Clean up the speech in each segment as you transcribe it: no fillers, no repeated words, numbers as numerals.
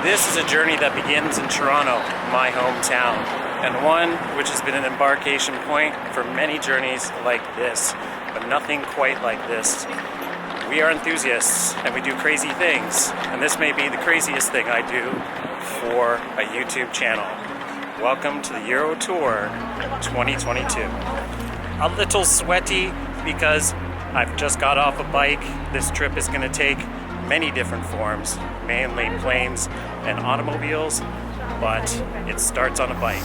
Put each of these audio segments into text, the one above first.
This is a journey that begins in Toronto, my hometown, and one which has been an embarkation point for many journeys like this, but nothing quite like this. We are enthusiasts and we do crazy things, and this may be the craziest thing I do for a YouTube channel. Welcome to the Euro Tour 2022. A little sweaty because I've just got off a bike. This trip is going to take many different forms, mainly planes and automobiles, but it starts on a bike.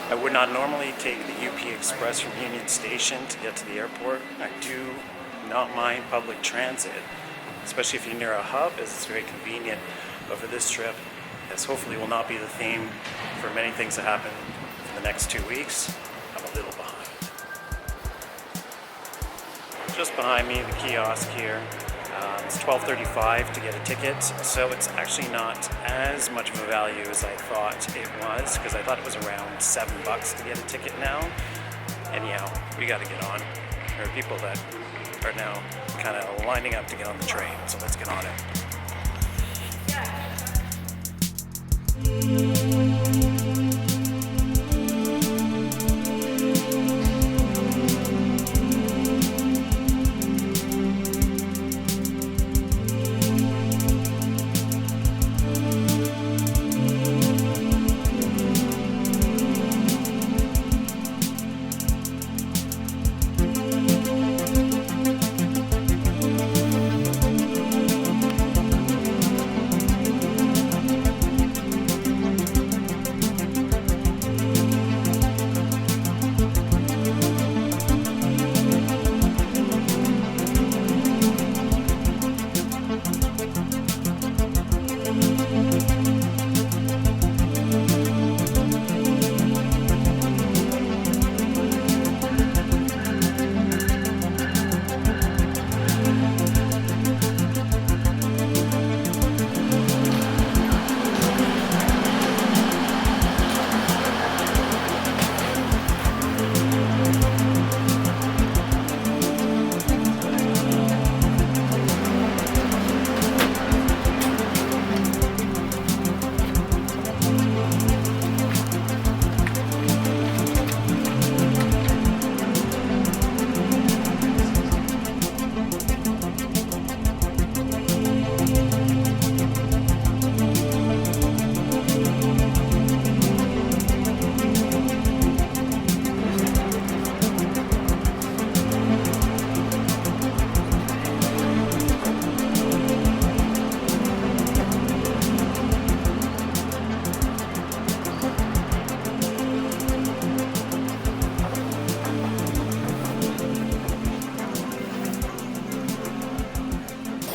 I would not normally take the UP Express from Union Station to get to the airport. I do not mind public transit, especially if you're near a hub, as it's very convenient. But for this trip, as hopefully will not be the theme for many things that happen for the next 2 weeks, I'm a little behind. Just behind me, the kiosk here. It's $12.35 to get a ticket, so it's actually not as much of a value as I thought it was, because I thought it was around $7 to get a ticket now. Anyhow, we got to get on. There are people that are now kind of lining up to get on the train, so let's get on it.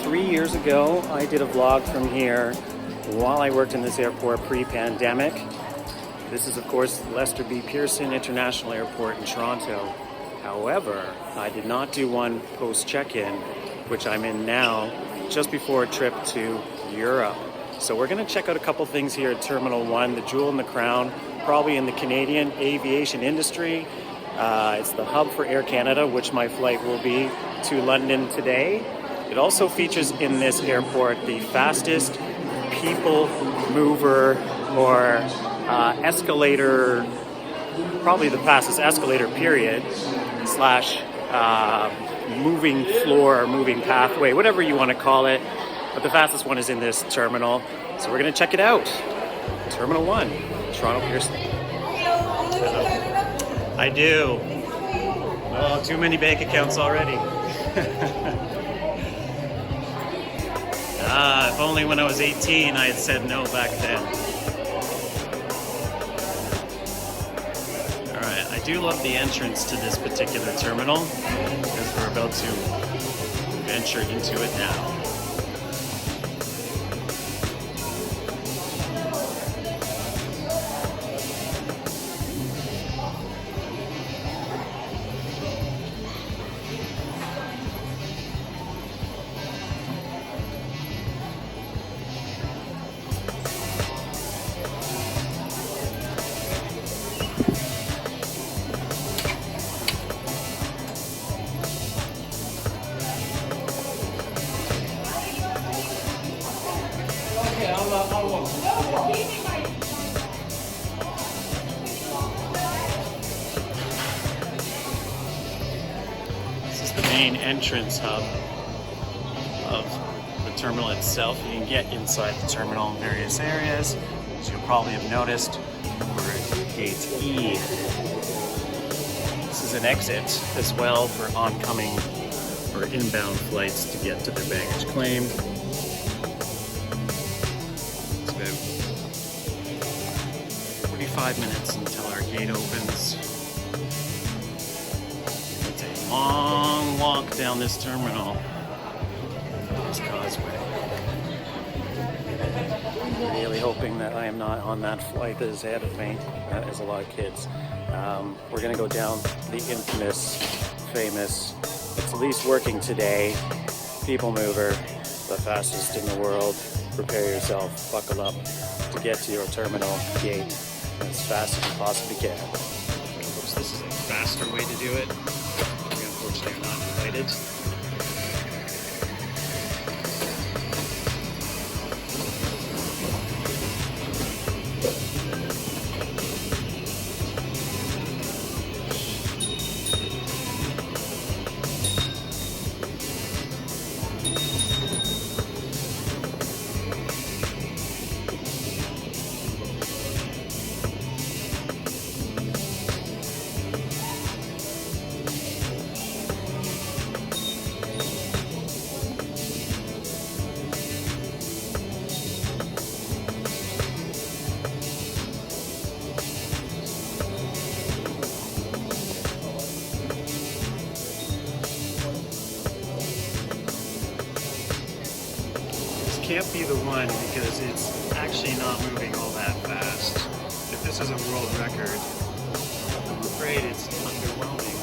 3 years ago, I did a vlog from here while I worked in this airport pre-pandemic. This is, of course, Lester B. Pearson International Airport in Toronto. However, I did not do one post-check-in, which I'm in now, just before a trip to Europe. So we're going to check out a couple things here at Terminal 1, the jewel in the crown, probably in the Canadian aviation industry. It's the hub for Air Canada, which my flight will be to London today. It also features in this airport the fastest people mover or escalator, probably the fastest escalator period, slash moving floor, moving pathway, whatever you want to call it. But the fastest one is in this terminal. So we're going to check it out. Terminal 1, Toronto Pearson. I do. Oh, too many bank accounts already. If only when I was 18 I had said no back then. Alright, I do love the entrance to this particular terminal, because we're about to venture into it now. This is the main entrance hub of the terminal itself. You can get inside the terminal in various areas. As you'll probably have noticed, we're at Gate E. This is an exit as well for oncoming or inbound flights to get to their baggage claim. It's about 45 minutes until our gate opens. It's a long walk down this terminal, this causeway. Really hoping that I am not on that flight that is ahead of me. That is a lot of kids. We're gonna go down the infamous, famous, it's at least working today, people mover, the fastest in the world. Prepare yourself, buckle up to get to your terminal gate as fast as you possibly can. Oops, this is a faster way to do it. We unfortunately are not invited. Can't be the one because it's actually not moving all that fast. If this is a world record, I'm afraid it's underwhelming.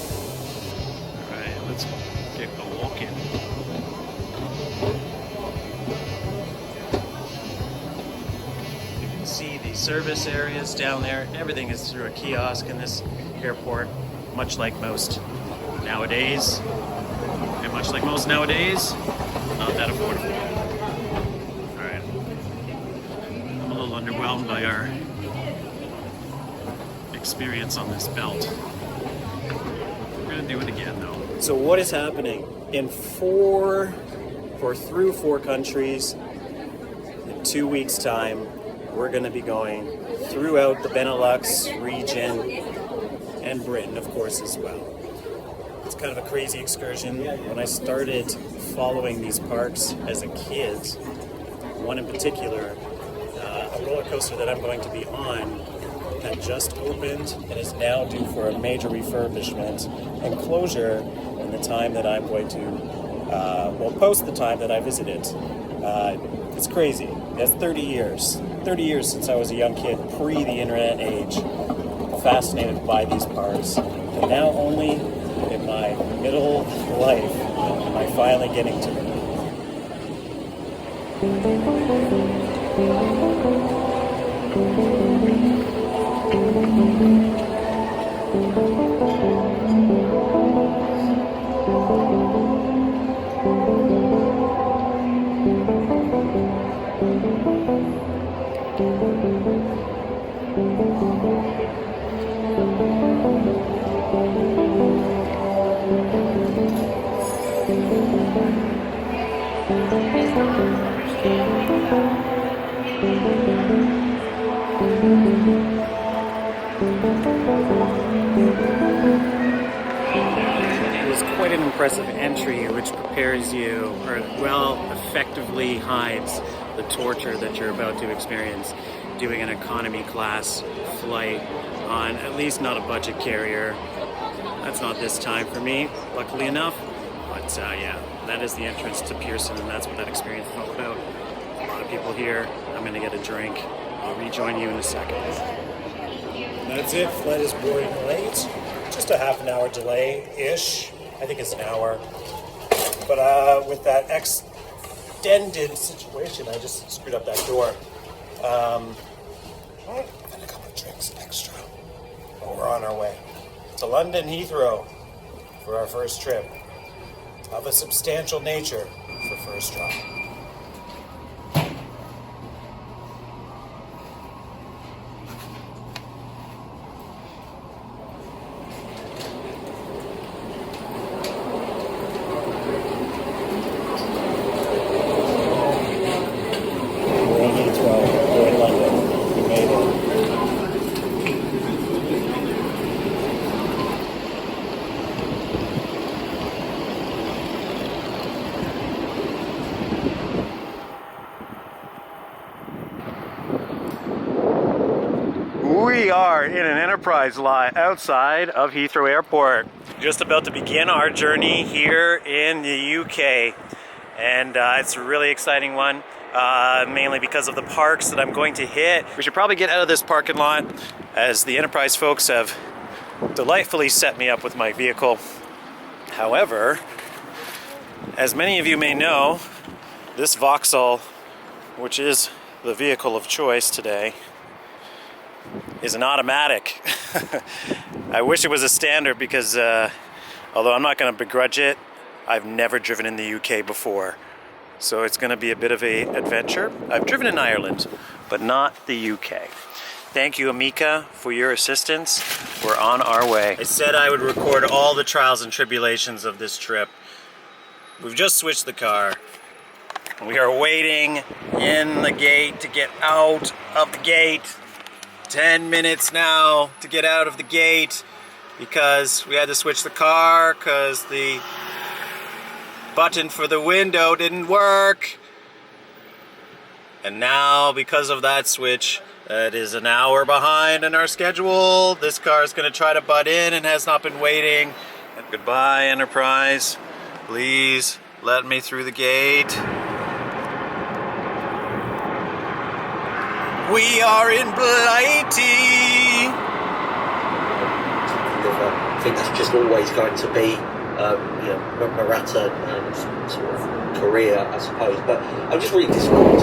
Alright, let's get a walk in. You can see the service areas down there. Everything is through a kiosk in this airport, much like most nowadays. And much like most nowadays, not that affordable. Underwhelmed by our experience on this belt. We're gonna do it again though. So what is happening? Through four countries, in 2 weeks time, we're gonna be going throughout the Benelux region and Britain, of course, as well. It's kind of a crazy excursion. When I started following these parks as a kid, one in particular, a roller coaster that I'm going to be on had just opened and is now due for a major refurbishment and closure in the time that I'm going to, post the time that I visit it. It's crazy. That's 30 years. 30 years since I was a young kid, pre the internet age, fascinated by these parks. And now only in my middle life am I finally getting to them. It was quite an impressive entry, which prepares you, or effectively hides the torture that you're about to experience doing an economy class flight on at least not a budget carrier. That's not this time for me, luckily enough. But yeah, that is the entrance to Pearson, and that's what that experience is all about. A lot of people here. I'm gonna get a drink. I'll rejoin you in a second. That's it. Flight is boarding late. Just a half an hour delay-ish. I think it's an hour. But with that extended situation, I just screwed up that door. And a couple of drinks extra. But we're on our way to London Heathrow for our first trip of a substantial nature for first drop. we are in an Enterprise lot outside of Heathrow Airport. Just about to begin our journey here in the UK. And it's a really exciting one, mainly because of the parks that I'm going to hit. We should probably get out of this parking lot, as the Enterprise folks have delightfully set me up with my vehicle. However, as many of you may know, this Vauxhall, which is the vehicle of choice today, is an automatic. I wish it was a standard because, although I'm not going to begrudge it, I've never driven in the UK before. So it's going to be a bit of an adventure. I've driven in Ireland, but not the UK. Thank you, Amika, for your assistance. We're on our way. I said I would record all the trials and tribulations of this trip. We've just switched the car. We are waiting in the gate to get out of the gate. 10 minutes now to get out of the gate because we had to switch the car because the button for the window didn't work. And now, because of that switch, it is an hour behind in our schedule. This car is going to try to butt in and has not been waiting. Goodbye, Enterprise. Please let me through the gate. We are in Blighty. I think that's just always going to be, Maratta sort of career, I suppose. But I'm just really disappointed.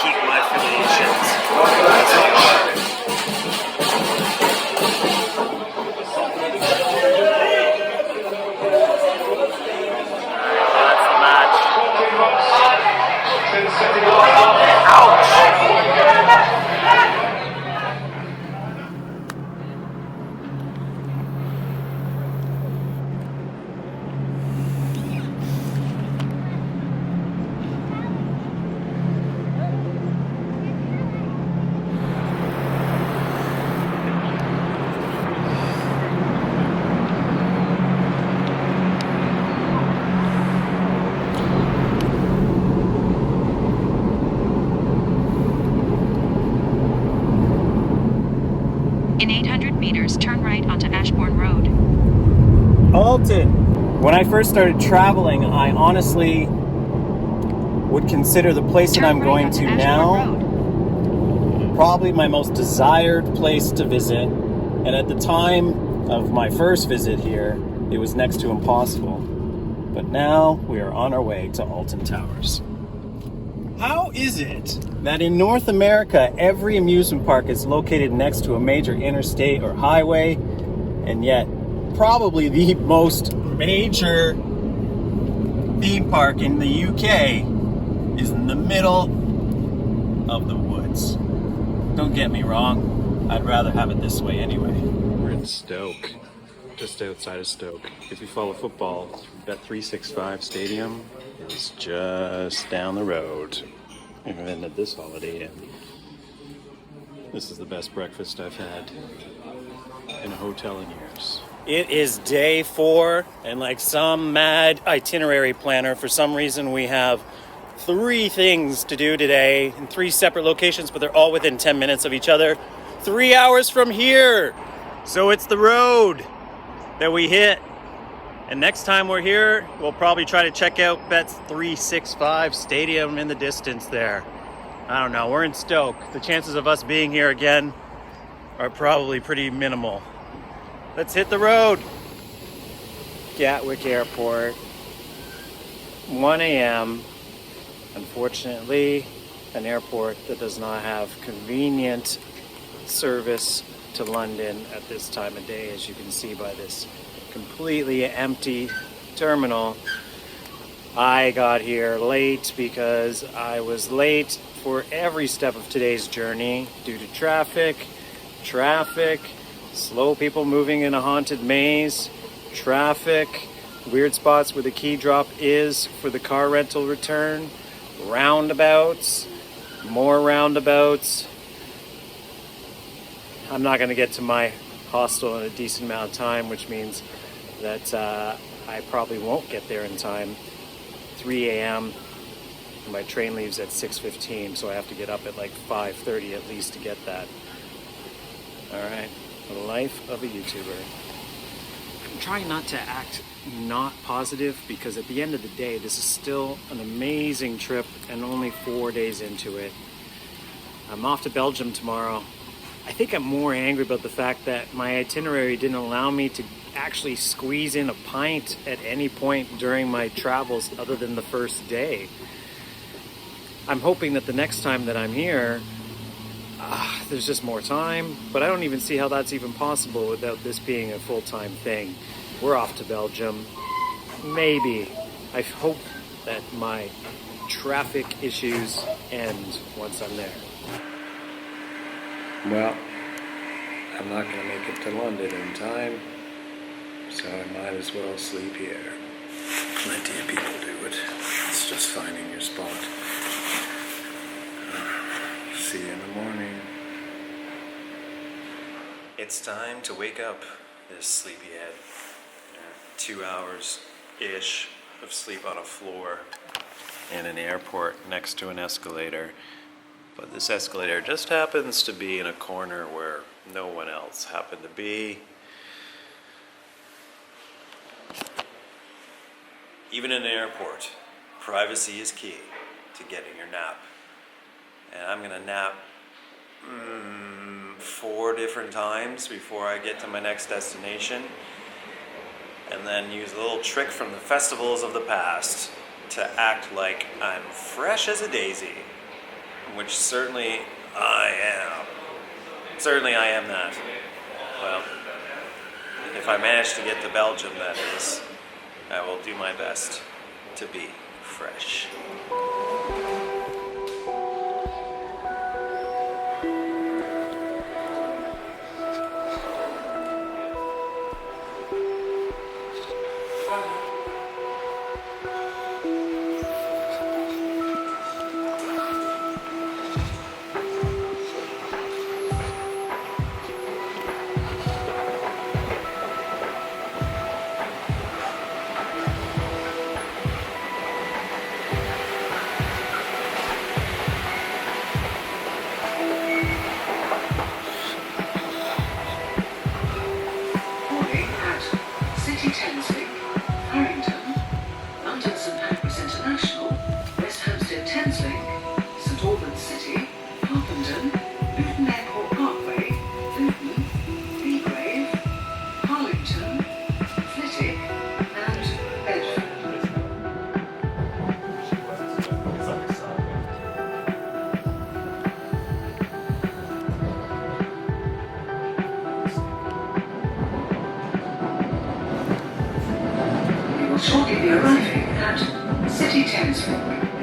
Keep my affiliations. That's the match. Ouch! In 800 meters, turn right onto Ashbourne Road. Alton. When I first started traveling, I honestly would consider the place that I'm going to now probably my most desired place to visit. And at the time of my first visit here, it was next to impossible. But now we are on our way to Alton Towers. How is it that in North America, every amusement park is located next to a major interstate or highway, and yet probably the most major theme park in the UK is in the middle of the woods? Don't get me wrong, I'd rather have it this way anyway. We're in Stoke, just outside of Stoke. If you follow football, Bet365 Stadium is just down the road. I've been at this Holiday Inn. This is the best breakfast I've had in a hotel in years. It is day 4, and like some mad itinerary planner, for some reason we have 3 things to do today in 3 separate locations, but they're all within 10 minutes of each other. 3 hours from here! So it's the road that we hit. And next time we're here, we'll probably try to check out Bet365 Stadium in the distance there. I don't know, we're in Stoke. The chances of us being here again are probably pretty minimal. Let's hit the road. Gatwick Airport, 1 a.m. Unfortunately, an airport that does not have convenient service to London at this time of day, as you can see by this completely empty terminal. I got here late because I was late for every step of today's journey due to traffic, slow people moving in a haunted maze, traffic, weird spots where the key drop is for the car rental return, roundabouts, more roundabouts. I'm not going to get to my hostel in a decent amount of time, which means that I probably won't get there in time. 3 a.m. My train leaves at 6:15, so I have to get up at like 5:30 at least to get that. All right, the life of a YouTuber. I'm trying not to act not positive, because at the end of the day, this is still an amazing trip and only 4 days into it. I'm off to Belgium tomorrow. I think I'm more angry about the fact that my itinerary didn't allow me to actually squeeze in a pint at any point during my travels other than the first day. I'm hoping that the next time that I'm here, there's just more time, but I don't even see how that's even possible without this being a full-time thing. We're off to Belgium. Maybe. I hope that my traffic issues end once I'm there. Well, I'm not going to make it to London in time, so I might as well sleep here. Plenty of people do it. It's just finding your spot. See you in the morning. It's time to wake up this sleepyhead. 2 hours-ish of sleep on a floor in an airport next to an escalator. But this escalator just happens to be in a corner where no one else happened to be. Even in an airport, privacy is key to getting your nap. And I'm gonna nap 4 different times before I get to my next destination. And then use a little trick from the festivals of the past to act like I'm fresh as a daisy. Which certainly I am. Certainly I am that. Well, if I manage to get to Belgium, that is, I will do my best to be fresh. Shortly be arriving at City Thamesford.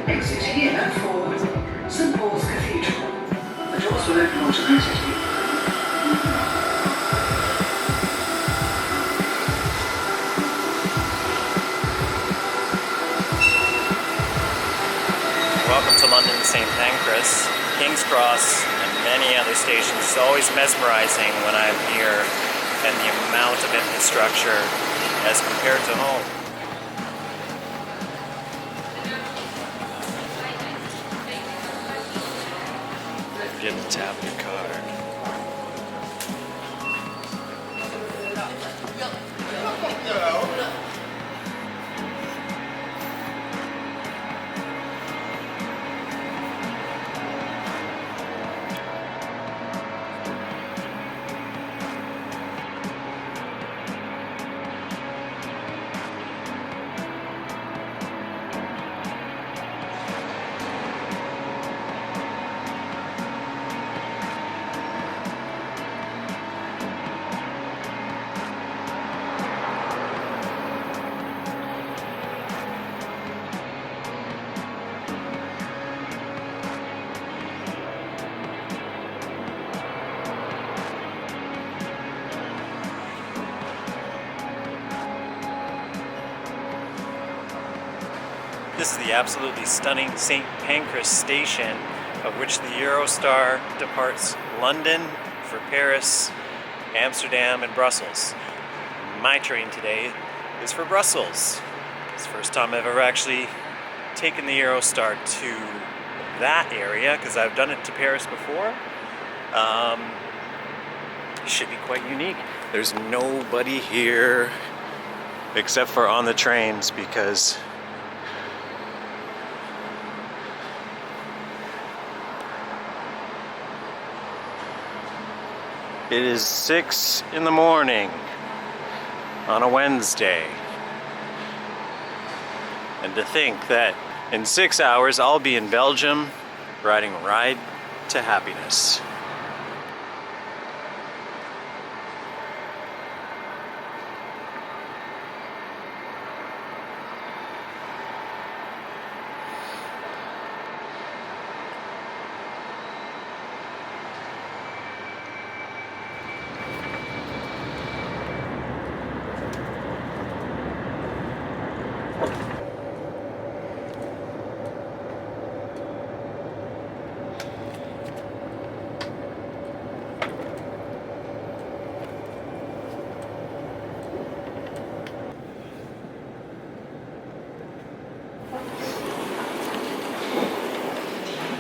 Exit here for St Paul's Cathedral. The doors will open automatically. Welcome to London St Pancras, King's Cross, and many other stations. It's always mesmerizing when I'm here, and the amount of infrastructure as compared to home. Didn't tap your card. This is the absolutely stunning St. Pancras station, of which the Eurostar departs London for Paris, Amsterdam, and Brussels. My train today is for Brussels. It's the first time I've ever actually taken the Eurostar to that area, because I've done it to Paris before. It should be quite unique. There's nobody here except for on the trains, because it is 6 in the morning on a Wednesday. And to think that in 6 hours I'll be in Belgium riding Ride to Happiness.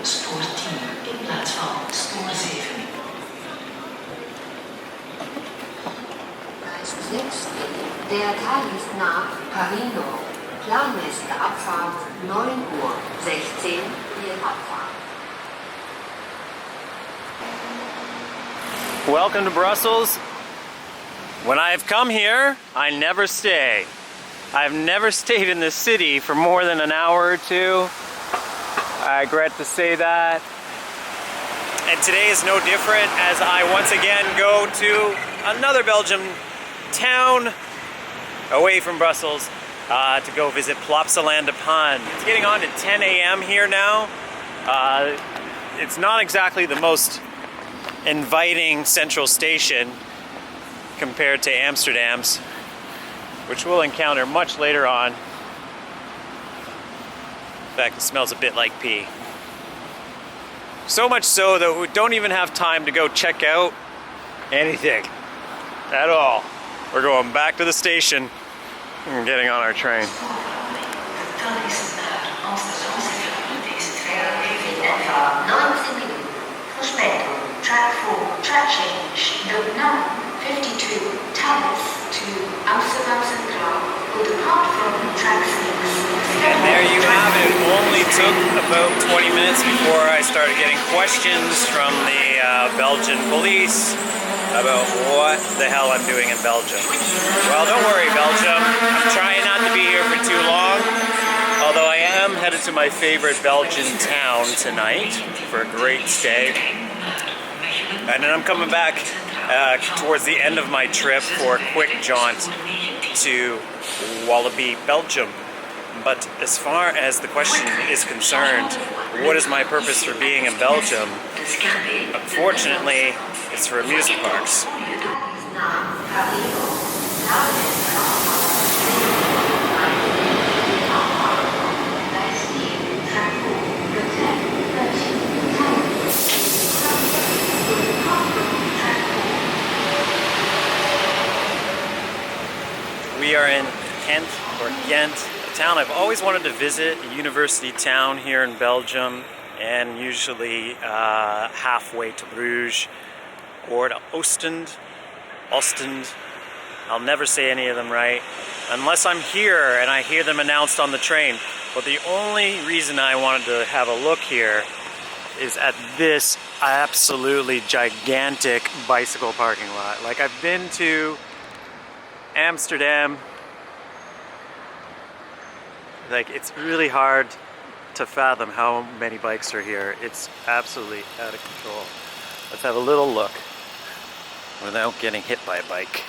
Spoor 10 in plaats van spoor 7. Gleis 6, der Thalys nach Parino. Planmäßige Abfahrt 9:16 Uhr, hier Abfahrt. Welcome to Brussels. When I've come here, I never stay. I've never stayed in this city for more than an hour or two. I regret to say that. And today is no different, as I once again go to another Belgian town away from Brussels to go visit Plopsaland-de-Paan. It's getting on to 10 a.m. here now. It's not exactly the most inviting central station compared to Amsterdam's, which we'll encounter much later on. In fact, it smells a bit like pee. So much so that we don't even have time to go check out anything at all. We're going back to the station and getting on our train. Etwa 19 Minuten Verspätung. Track 4, track change. Loop 9, 52, Thalys to Amsterdam Central will depart from track 6. And there you have it. It only took about 20 minutes before I started getting questions from the Belgian police about what the hell I'm doing in Belgium. Well, don't worry, Belgium. I'm trying not to be here for too long, although I am headed to my favorite Belgian town tonight for a great stay. And then I'm coming back towards the end of my trip for a quick jaunt to Wallaby, Belgium. But as far as the question is concerned, what is my purpose for being in Belgium? Unfortunately, it's for amusement parks. We are in Kent, or Ghent, a town I've always wanted to visit, a university town here in Belgium, and usually halfway to Bruges or to Ostend. I'll never say any of them right unless I'm here and I hear them announced on the train. But the only reason I wanted to have a look here is at this absolutely gigantic bicycle parking lot. Like, I've been to Amsterdam. Like, it's really hard to fathom how many bikes are here. It's absolutely out of control. Let's have a little look without getting hit by a bike.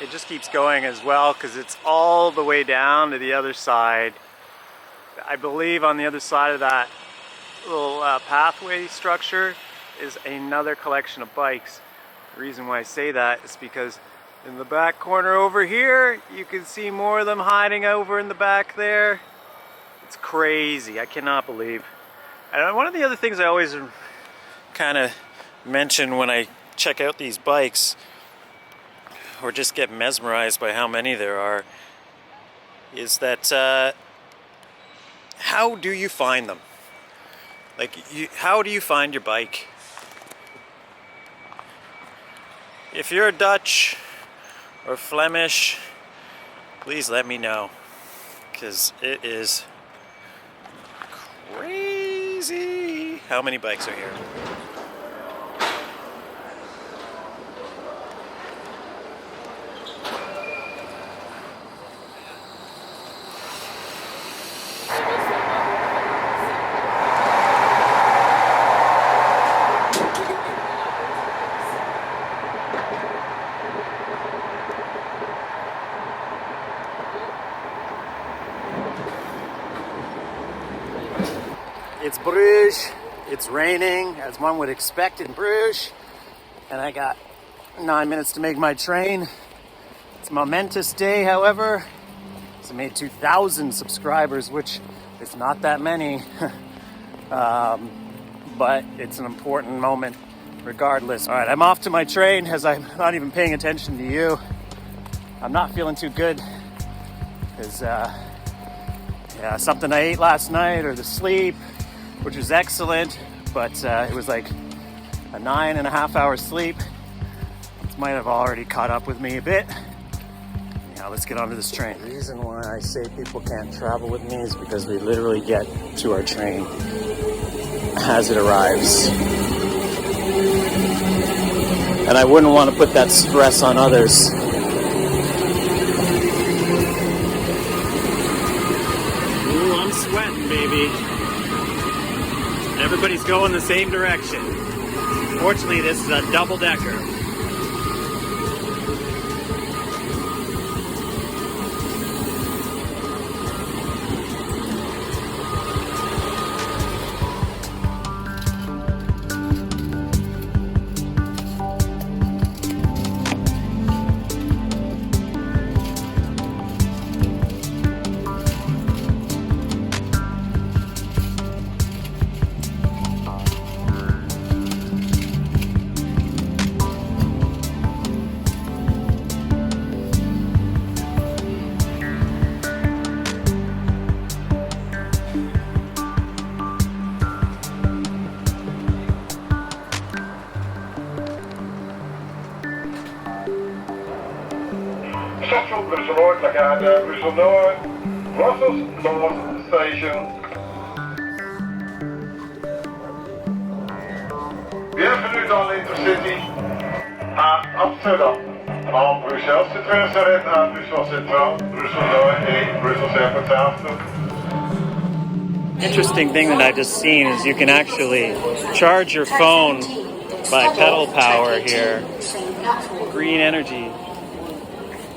It just keeps going as well because it's all the way down to the other side. I believe on the other side of that little pathway structure is another collection of bikes. The reason why I say that is because in the back corner over here, you can see more of them hiding over in the back there. It's crazy. I cannot believe. And one of the other things I always kind of mention when I check out these bikes, or just get mesmerized by how many there are, is that how do you find them? Like, how do you find your bike? If you're Dutch or Flemish, please let me know, because it is crazy how many bikes are here. It's Bruges, it's raining, as one would expect in Bruges, and I got 9 minutes to make my train. It's a momentous day, however. It's made 2,000 subscribers, which is not that many, but it's an important moment regardless. All right, I'm off to my train as I'm not even paying attention to you. I'm not feeling too good because something I ate last night, or the sleep, which was excellent, but it was like a 9.5 hour sleep. This might have already caught up with me a bit. Now let's get onto this train. The reason why I say people can't travel with me is because we literally get to our train as it arrives. And I wouldn't want to put that stress on others. Ooh, I'm sweating, baby. Everybody's going the same direction. Fortunately, this is a double-decker. Station Brussel Noord, we gaan naar Brussel Noord, Brussels North Station. Bienvenue dans l'Intercity à Amsterdam. Van Brussels to Transnet à Brussel Centraal, Brussel Noord et Brussel Zuid. Interesting thing that I just seen is you can actually charge your phone by pedal power here. Green energy.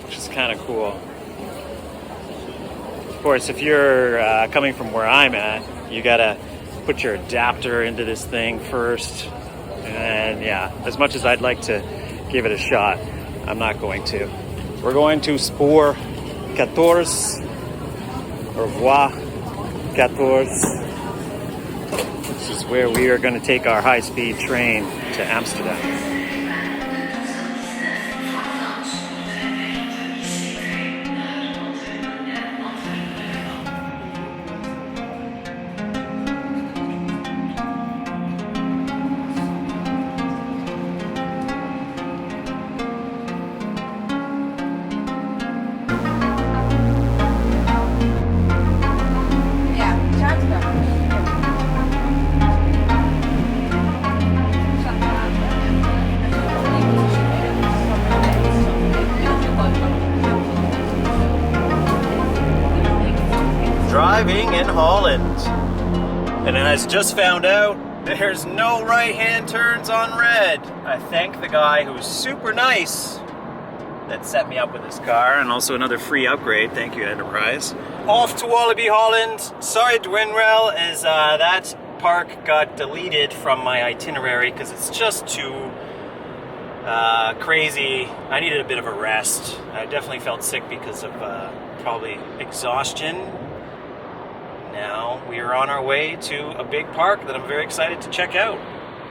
Which is kind of cool. Of course, if you're coming from where I'm at, you gotta put your adapter into this thing first. And yeah, as much as I'd like to give it a shot, I'm not going to. We're going to Spoor 14, or Voie 14, which is where we are going to take our high-speed train to Amsterdam. Driving in Holland. And as just found out, there's no right-hand turns on red. I thank the guy who was super nice that set me up with this car, and also another free upgrade. Thank you, Enterprise. Off to Wallaby, Holland. Sorry, Dwinrel, as that park got deleted from my itinerary because it's just too crazy. I needed a bit of a rest. I definitely felt sick because of probably exhaustion. now we are on our way to a big park that I'm very excited to check out.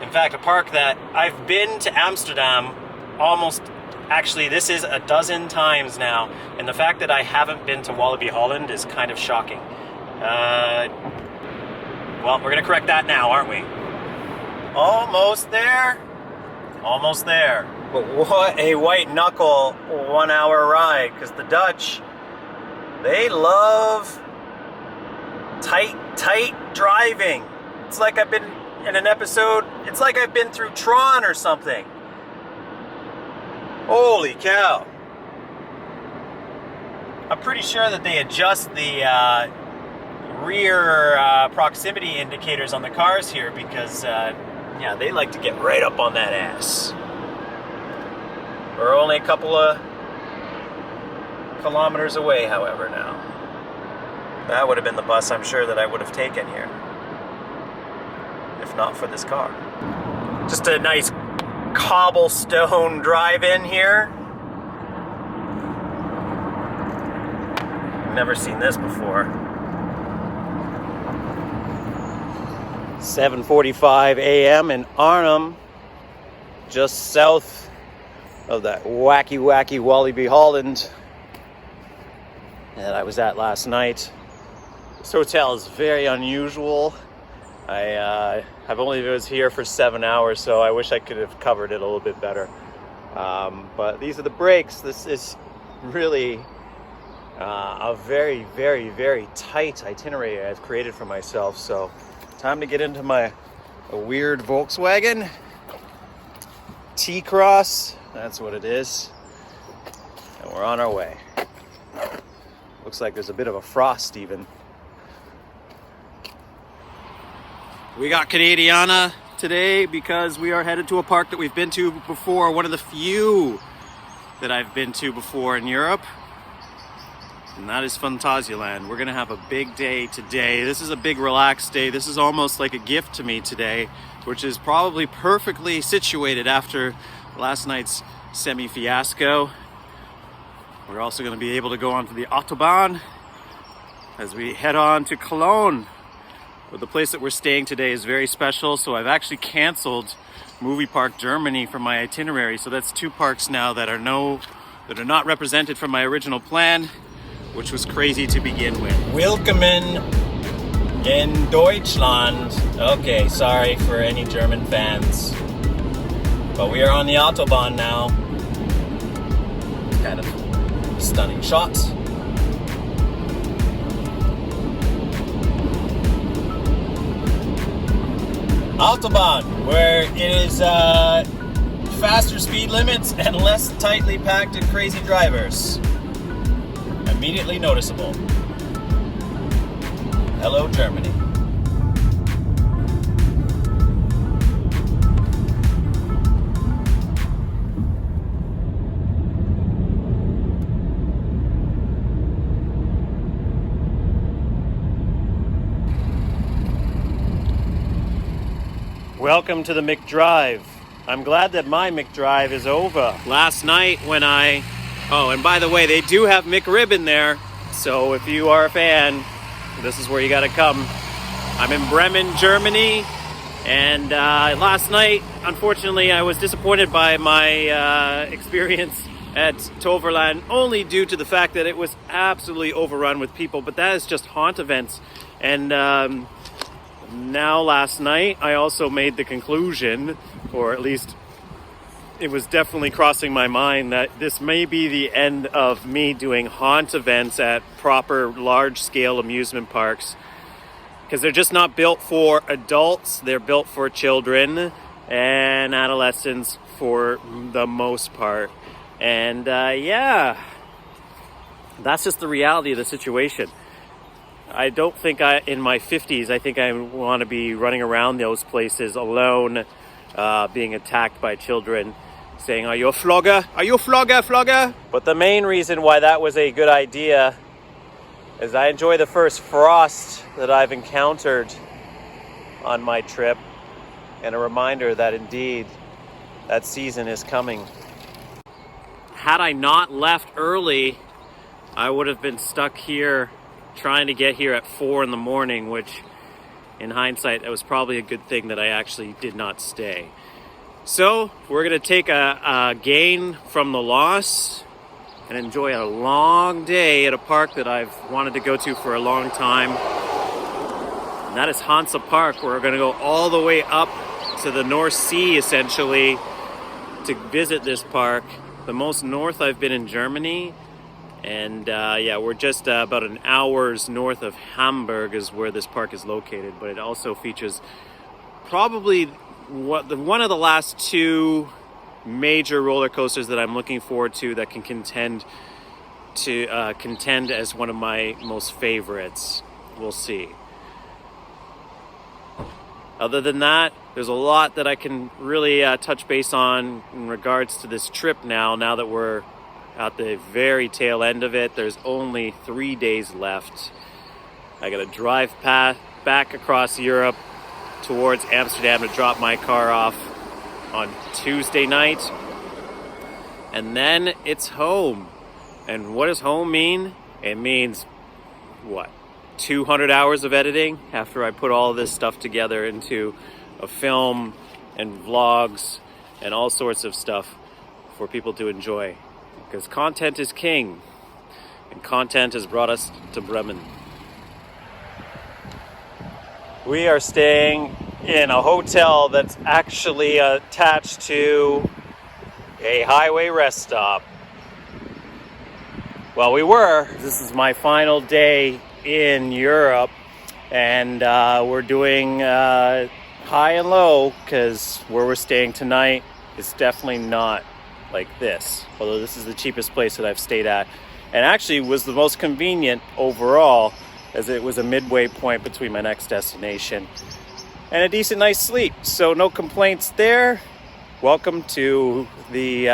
In fact, a park that I've been to Amsterdam almost, actually this is a dozen times now, and the fact that I haven't been to Walibi Holland is kind of shocking. Well, we're gonna correct that now, aren't we? Almost there. Almost there. But what a white knuckle 1 hour ride, because the Dutch, they love tight driving. It's like I've been in an episode, it's like I've been through Tron or something. Holy cow. I'm pretty sure that they adjust the rear proximity indicators on the cars here because, yeah, they like to get right up on that ass. We're only a couple of kilometers away, however, now. That would have been the bus, I'm sure, that I would have taken here, if not for this car. Just a nice cobblestone drive-in here. Never seen this before. 7:45 a.m. in Arnhem, just south of that wacky Walibi Holland that I was at last night. This hotel is very unusual. I've only was here for 7 hours, so I wish I could have covered it a little bit better. But these are the breaks. This is really a very tight itinerary I've created for myself. So time to get into my weird Volkswagen T-Cross. That's what it is. And we're on our way. Looks like there's a bit of a frost even. We got Canadiana today because we are headed to a park that we've been to before, one of the few that I've been to before in Europe, and that is Phantasialand. We're gonna have a big day today. This is a big relaxed day. This is almost like a gift to me today, which is probably perfectly situated after last night's semi-fiasco. We're also gonna be able to go onto the Autobahn as we head on to Cologne. But the place that we're staying today is very special, so I've actually canceled Movie Park Germany from my itinerary. So that's 2 parks now that are not represented from my original plan, which was crazy to begin with. Willkommen in Deutschland. Okay, sorry for any German fans, but we are on the Autobahn now. Kind of stunning shots. Autobahn, where it is faster speed limits and less tightly packed and crazy drivers. Immediately noticeable. Hello, Germany. Welcome to the McDrive. I'm glad that my McDrive is over. Last night when oh, and by the way, they do have McRib in there. So if you are a fan, this is where you gotta come. I'm in Bremen, Germany. And last night, unfortunately, I was disappointed by my experience at Toverland, only due to the fact that it was absolutely overrun with people. But that is just haunt events. And now last night I also made the conclusion, or at least it was definitely crossing my mind, that this may be the end of me doing haunt events at proper large-scale amusement parks, because they're just not built for adults. They're built for children and adolescents for the most part. And yeah, that's just the reality of the situation. I don't think in my 50s, I think I want to be running around those places alone, being attacked by children, saying, "Are you a flogger? Are you a flogger? But the main reason why that was a good idea is I enjoy the first frost that I've encountered on my trip, and a reminder that indeed that season is coming. Had I not left early, I would have been stuck here trying to get here at 4 in the morning, which in hindsight, that was probably a good thing that I actually did not stay. So we're gonna take a gain from the loss and enjoy a long day at a park that I've wanted to go to for a long time. And that is Hansa Park. We're gonna go all the way up to the North Sea, essentially, to visit this park. The most north I've been in Germany. And yeah, we're just about an hour's north of Hamburg is where this park is located. But it also features probably one of the last two major roller coasters that I'm looking forward to that can contend as one of my most favorites. We'll see. Other than that, there's a lot that I can really touch base on in regards to this trip now that we're at the very tail end of it. There's only 3 days left. I gotta drive back across Europe towards Amsterdam to drop my car off on Tuesday night. And then it's home. And what does home mean? It means, what, 200 hours of editing after I put all this stuff together into a film and vlogs and all sorts of stuff for people to enjoy. Because content is king. And content has brought us to Bremen. We are staying in a hotel that's actually attached to a highway rest stop. Well, we were. This is my final day in Europe, and we're doing high and low, because where we're staying tonight is definitely not like this. Although this is the cheapest place that I've stayed at, and actually was the most convenient overall, as it was a midway point between my next destination and a decent night's sleep. So no complaints there. Welcome to the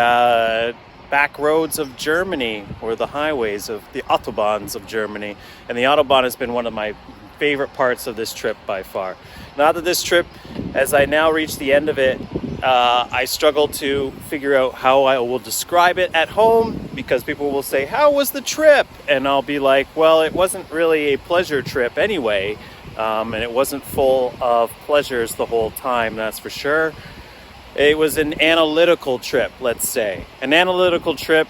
back roads of Germany, or the highways of the Autobahns of Germany. And the Autobahn has been one of my favorite parts of this trip by far. Now that this trip, as I now reach the end of it, I struggle to figure out how I will describe it at home, because people will say, how was the trip? And I'll be like, well, it wasn't really a pleasure trip anyway, and it wasn't full of pleasures the whole time, that's for sure. It was an analytical trip, let's say. An analytical trip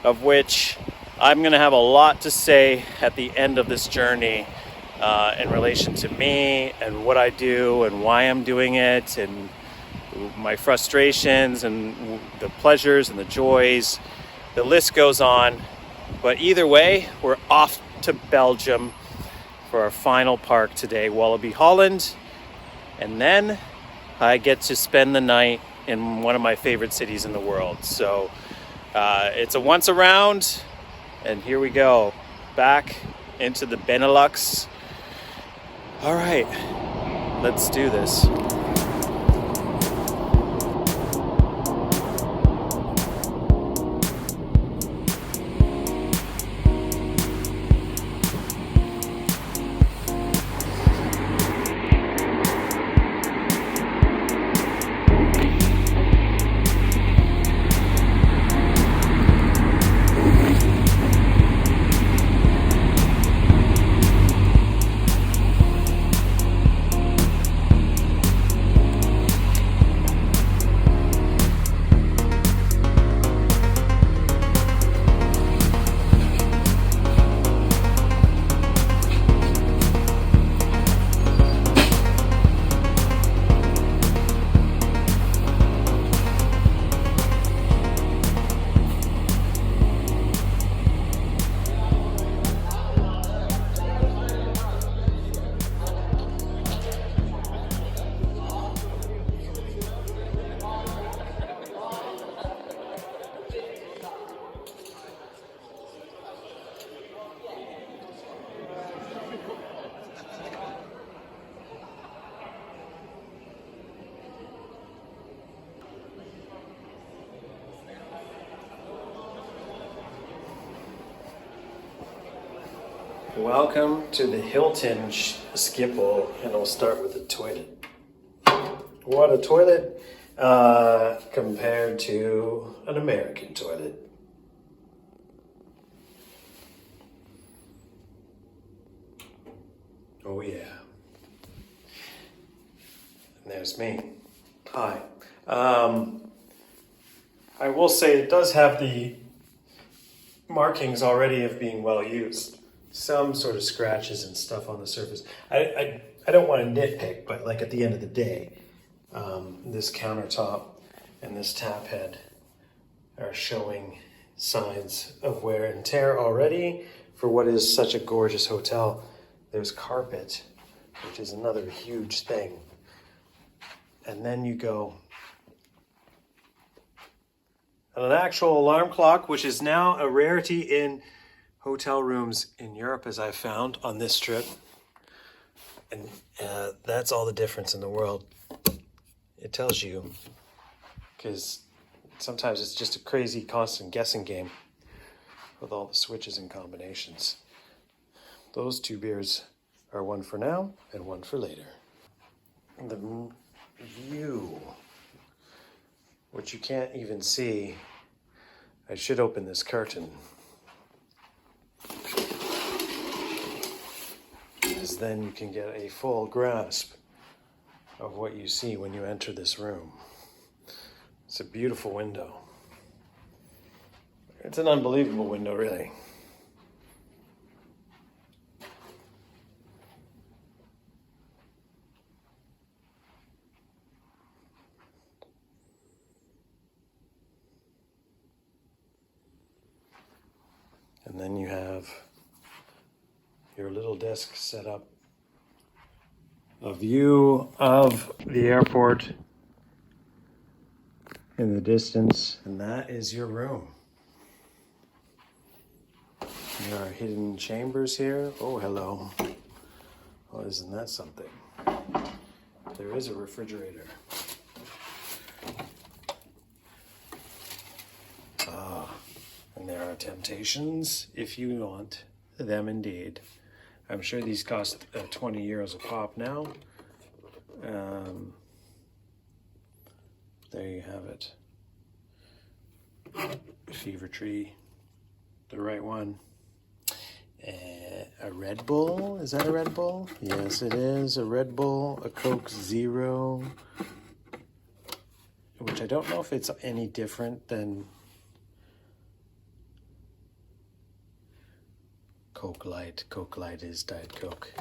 of which I'm going to have a lot to say at the end of this journey in relation to me and what I do and why I'm doing it, and my frustrations and the pleasures and the joys. The list goes on. But either way, we're off to Belgium for our final park today, Walibi Holland. And then I get to spend the night in one of my favorite cities in the world. So it's a once around, and here we go, back into the Benelux. All right, let's do this. Welcome to the Hilton Schiphol, and we'll start with the toilet. What a toilet compared to an American toilet. Oh yeah. And there's me. Hi. I will say it does have the markings already of being well used. Some sort of scratches and stuff on the surface. I don't want to nitpick, but like at the end of the day, this countertop and this tap head are showing signs of wear and tear already for what is such a gorgeous hotel. There's carpet, which is another huge thing. And then you go on an actual alarm clock, which is now a rarity in hotel rooms in Europe, as I found on this trip. And that's all the difference in the world. It tells you, because sometimes it's just a crazy constant guessing game with all the switches and combinations. Those 2 beers are one for now and one for later. The view, which you can't even see. I should open this curtain, because then you can get a full grasp of what you see when you enter this room. It's a beautiful window. It's an unbelievable window, really. And then you have your little desk set up. A view of the airport in the distance, and that is your room. There are hidden chambers here. Oh, hello. Oh, isn't that something? There is a refrigerator. And there are temptations, if you want them indeed. I'm sure these cost 20 euros a pop now. There you have it. Fever Tree, the right one. A Red Bull, is that a Red Bull? Yes, it is, a Red Bull, a Coke Zero, which I don't know if it's any different than Coke Light. Coke Light is Diet Coke.